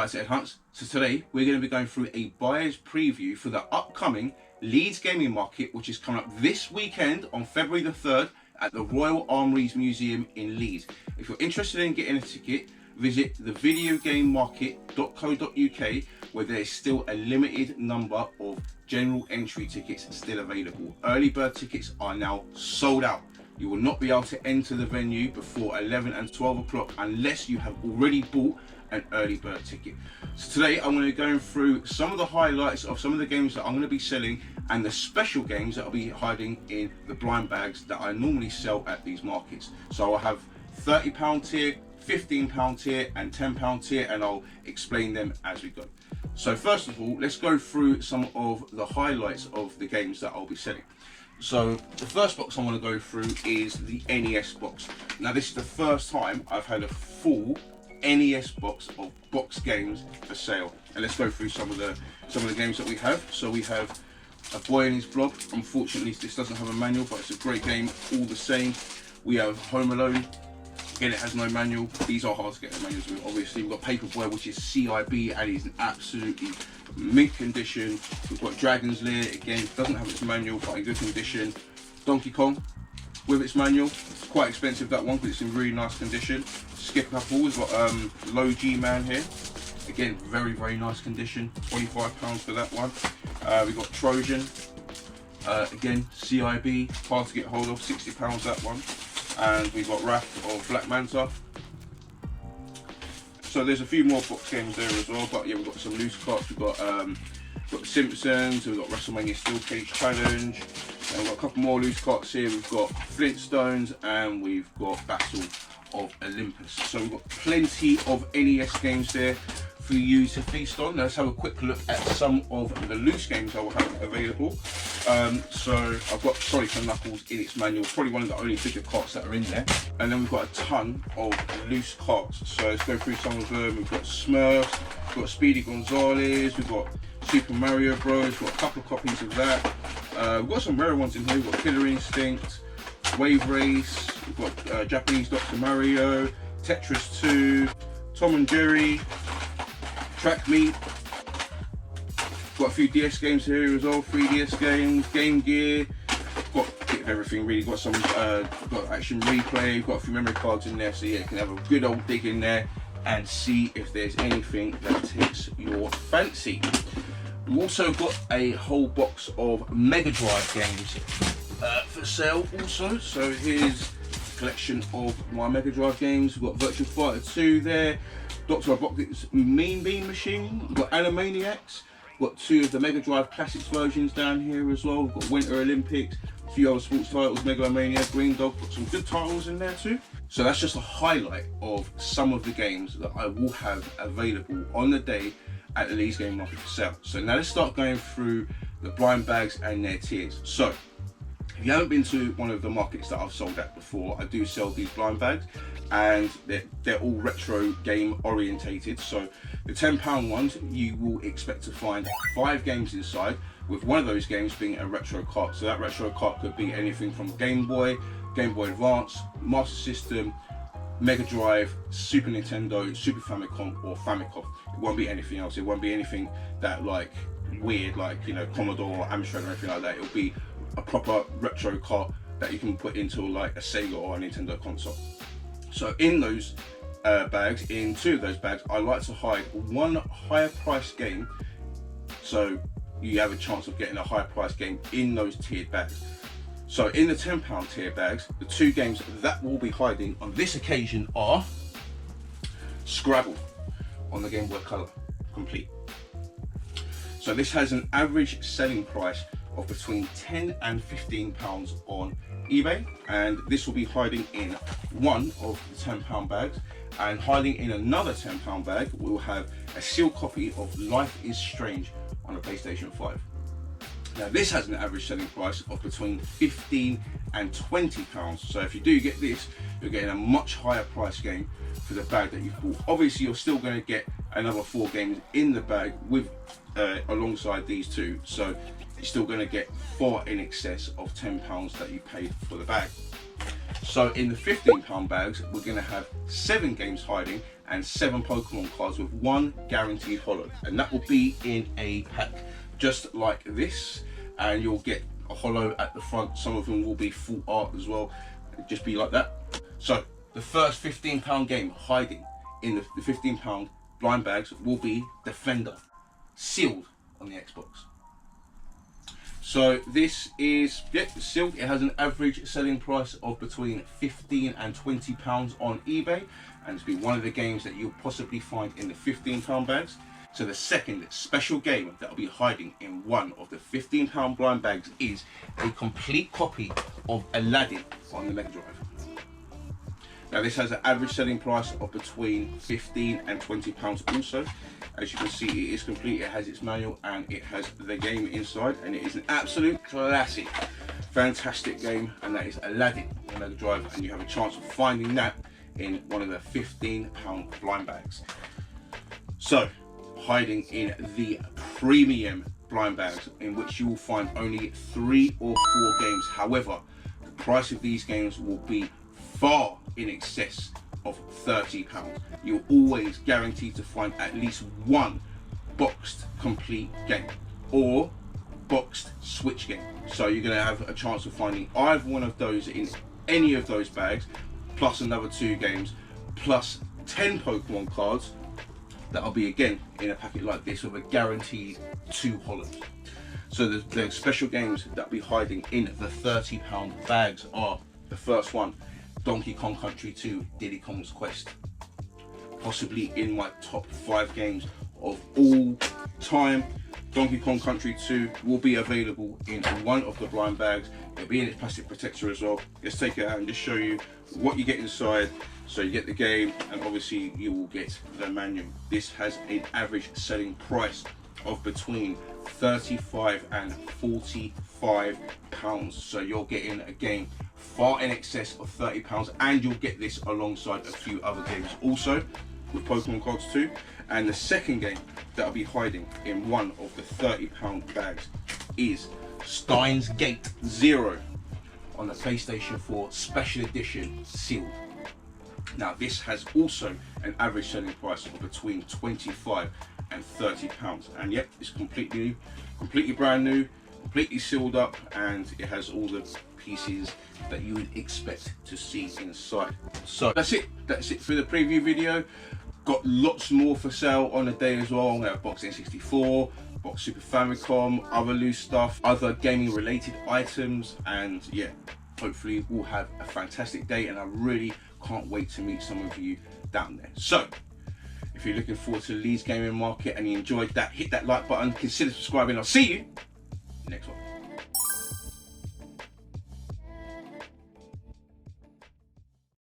back to Ed Hunts. So today we're going to be going through a buyer's preview for the upcoming Leeds Gaming Market, which is coming up this weekend on February the 3rd at the Royal Amouries Museum in Leeds. If you're interested in getting a ticket, visit the videogamemarket.co.uk, where there is still a limited number of general entry tickets still available. Early bird tickets are now sold out. You will not be able to enter the venue before 11 and 12 o'clock unless you have already bought an early bird ticket. So today I'm going to go through some of the highlights of some of the games that I'm going to be selling and the special games that I'll be hiding in the blind bags that I normally sell at these markets. So I'll have £30 tier, £15 tier and £10 tier, and I'll explain them as we go. So first of all, let's go through some of the highlights of the games that I'll be selling. So the first box I want to go through is the NES box. Now this is the first time I've had a full NES box of box games for sale, and let's go through some of the games that we have. So we have A Boy and His Blob. Unfortunately this doesn't have a manual, but it's a great game all the same. We have Home Alone. Again, it has no manual. These are hard to get the manuals with. Obviously we've got Paperboy, which is CIB and is in absolutely mint condition. We've got Dragon's Lair, again doesn't have its manual but in good condition. Donkey Kong with its manual. It's quite expensive, that one, because it's in really nice condition. Skip a couple, we've got Low G Man here. Again, very nice condition. £25 for that one. We've got Trojan. Again, CIB, hard to get hold of, £60 that one. And we've got Wrath of Black Manta. So there's a few more box games there as well, but yeah, we've got some loose cards. We've got The Simpsons, we've got WrestleMania Steel Cage Challenge, and we've got a couple more loose cards here. We've got Flintstones and we've got Battle of Olympus. So we've got plenty of NES games there for you to feast on. Let's have a quick look at some of the loose games I will have available. So I've got Sonic and Knuckles in its manual, probably one of the only bigger carts that are in there. And then we've got a ton of loose carts. So let's go through some of them. We've got Smurfs, we've got Speedy Gonzales, we've got Super Mario Bros, we've got a couple of copies of that. We've got some rare ones in here. We've got Killer Instinct, Wave Race, we've got Japanese Dr. Mario, Tetris 2, Tom and Jerry, Track Meet. Got a few DS games here as well, 3DS games, Game Gear. Got a bit of everything really. Got some got Action Replay, got a few memory cards in there, so yeah, you can have a good old dig in there and see if there's anything that takes your fancy. We've also got a whole box of Mega Drive games for sale also. So here's a collection of my Mega Drive games. We've got Virtua Fighter 2 there, Dr. Robotnik's Mean Bean Machine, we've got Animaniacs, we've got two of the Mega Drive Classics versions down here as well. We've got Winter Olympics, a few other sports titles, Mega Mania, Green Dog, got some good titles in there too. So that's just a highlight of some of the games that I will have available on the day at the Leeds Gaming Market for sale. So now let's start going through the blind bags and their tiers. So if you haven't been to one of the markets that I've sold at before, I do sell these blind bags, and they're all retro game orientated. So the £10 ones, you will expect to find 5 games inside, with one of those games being a retro cart. So that retro cart could be anything from Game Boy, Game Boy Advance, Master System, Mega Drive, Super Nintendo, Super Famicom or Famicom. It won't be anything else. It won't be anything that like weird, like, you know, Commodore or Amstrad or anything like that. It'll be a proper retro cart that you can put into like a Sega or a Nintendo console. So in those bags, in 2 of those bags, I like to hide one higher price game, so you have a chance of getting a higher price game in those tiered bags. So in the £10 tier bags, the 2 games that we'll be hiding on this occasion are Scrabble on the Game Boy Color Complete. So this has an average selling price of between £10 and £15 on eBay, and this will be hiding in one of the £10 bags, and hiding in another £10 bag we'll have a sealed copy of Life is Strange on a PlayStation 5. Now this has an average selling price of between £15 and £20, so if you do get this, you're getting a much higher price game for the bag that you've bought. Obviously you're still going to get another 4 games in the bag with alongside these 2, so you're still going to get far in excess of £10 that you paid for the bag. So in the £15 bags, we're going to have 7 games hiding and 7 Pokemon cards with 1 guaranteed holo, and that will be in a pack just like this, and you'll get a holo at the front. Some of them will be full art as well, just be like that. So the first £15 game hiding in the £15 blind bags will be Defender, sealed on the Xbox. So this is sealed. It has an average selling price of between £15 and £20 on eBay, and it's been one of the games that you'll possibly find in the £15 bags. So the second special game that will be hiding in one of the £15 blind bags is a complete copy of Aladdin on the Mega Drive. Now this has an average selling price of between £15 and £20 also. As you can see, it is complete. It has its manual and it has the game inside, and it is an absolute classic, fantastic game, and that is Aladdin on the Mega Drive, and you have a chance of finding that in one of the £15 blind bags. So hiding in the premium blind bags, in which you will find only 3 or 4 games. However, the price of these games will be far in excess of £30. You're always guaranteed to find at least 1 boxed complete game or boxed Switch game. So you're going to have a chance of finding either one of those in any of those bags, plus another 2 games, plus 10 Pokemon cards. That'll be again in a packet like this with a guaranteed 2 holos. So the special games that'll be hiding in the £30 bags are: the first one, Donkey Kong Country 2 Diddy Kong's Quest. Possibly in my top 5 games of all time. Donkey Kong Country 2 will be available in one of the blind bags. It'll be in its plastic protector as well. Let's take it out and just show you what you get inside. So you get the game, and obviously you will get the manual. This has an average selling price of between £35 and £45. So you're getting a game far in excess of £30, and you'll get this alongside a few other games also with Pokemon cards too. And the second game that'll be hiding in one of the £30 bags is Steins Gate Zero on the PlayStation 4 Special Edition sealed. Now this has also an average selling price of between £25 and £30, and yep, it's completely brand new, completely sealed up, and it has all the pieces that you would expect to see inside. So that's it for the preview video. Got lots more for sale on the day as well. I'm gonna have box N64, box Super Famicom, other loose stuff, other gaming related items, and yeah, hopefully we'll have a fantastic day, and I really can't wait to meet some of you down there. So if you're looking forward to Leeds Gaming Market and you enjoyed that, hit that like button, consider subscribing. I'll see you next one.